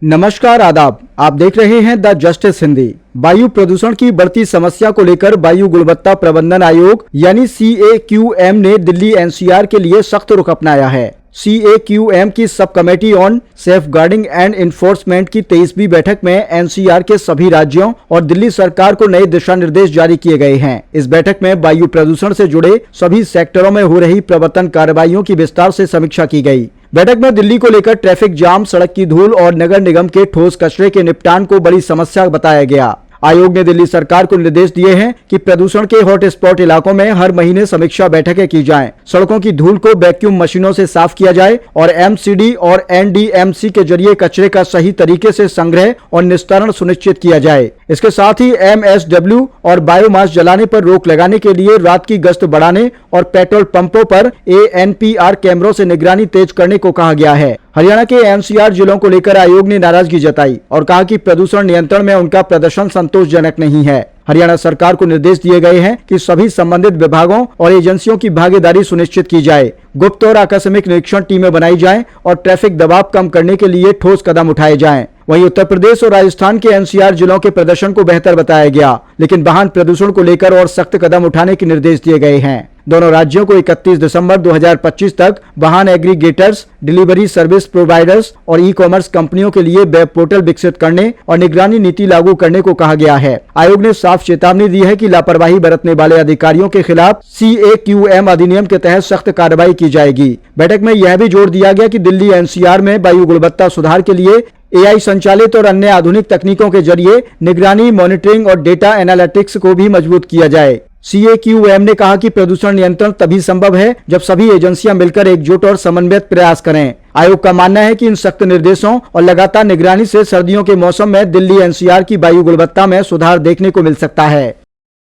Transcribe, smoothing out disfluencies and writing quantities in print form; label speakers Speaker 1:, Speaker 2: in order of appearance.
Speaker 1: नमस्कार आदाब, आप देख रहे हैं द जस्टिस हिंदी। वायु प्रदूषण की बढ़ती समस्या को लेकर वायु गुणवत्ता प्रबंधन आयोग यानी CAQM ने दिल्ली NCR के लिए सख्त रुख अपनाया है। CAQM की sub committee on safeguarding and enforcement की 23वीं बैठक में NCR के सभी राज्यों और दिल्ली सरकार को नए दिशा निर्देश जारी किए गए हैं। इस बैठक में वायु प्रदूषण से जुड़े सभी सेक्टरों में हो रही प्रवर्तन कार्रवाइयों की विस्तार से समीक्षा की गई। बैठक में दिल्ली को लेकर ट्रैफिक जाम, सड़क की धूल और नगर निगम के ठोस कचरे के निपटान को बड़ी समस्या बताया गया। आयोग ने दिल्ली सरकार को निर्देश दिए हैं कि प्रदूषण के हॉटस्पॉट इलाकों में हर महीने समीक्षा बैठकें की जाएं, सड़कों की धूल को वैक्यूम मशीनों से साफ किया जाए और MCD और NDMC के जरिए कचरे का सही तरीके से संग्रह और निस्तारण सुनिश्चित किया जाए। इसके साथ ही MSW और बायोमास जलाने पर रोक लगाने के लिए रात की गश्त बढ़ाने और पेट्रोल पंपों पर ANPR कैमरों से निगरानी तेज करने को कहा गया है। हरियाणा के NCR जिलों को लेकर आयोग ने नाराजगी जताई और कहा कि प्रदूषण नियंत्रण में उनका प्रदर्शन संतोषजनक नहीं है। हरियाणा सरकार को निर्देश दिए गए हैं कि सभी संबंधित विभागों और एजेंसियों की भागीदारी सुनिश्चित की जाए, गुप्त और आकस्मिक निरीक्षण टीमें बनाई जाएं और ट्रैफिक दबाव कम करने के लिए ठोस कदम उठाए जाएं। वहीं उत्तर प्रदेश और राजस्थान के NCR जिलों के प्रदर्शन को बेहतर बताया गया, लेकिन वाहन प्रदूषण को लेकर और सख्त कदम उठाने के निर्देश दिए गए हैं। दोनों राज्यों को 31 दिसंबर 2025 तक वाहन एग्रीगेटर्स, डिलीवरी सर्विस प्रोवाइडर्स और ई-कॉमर्स कंपनियों के लिए वेब पोर्टल विकसित करने और निगरानी नीति लागू करने को कहा गया है। आयोग ने साफ चेतावनी दी है कि लापरवाही बरतने वाले अधिकारियों के खिलाफ CAQM अधिनियम के तहत सख्त कार्रवाई की जाएगी। बैठक में यह भी जोर दिया गया कि दिल्ली NCR में वायु गुणवत्ता सुधार के लिए AI संचालित और अन्य आधुनिक तकनीकों के जरिए निगरानी, मॉनिटरिंग और डेटा एनालिटिक्स को भी मजबूत किया जाए। CAQM ने कहा कि प्रदूषण नियंत्रण तभी संभव है जब सभी एजेंसियां मिलकर एकजुट और समन्वित प्रयास करें। आयोग का मानना है कि इन सख्त निर्देशों और लगातार निगरानी से सर्दियों के मौसम में दिल्ली NCR की वायु गुणवत्ता में सुधार देखने को मिल सकता है।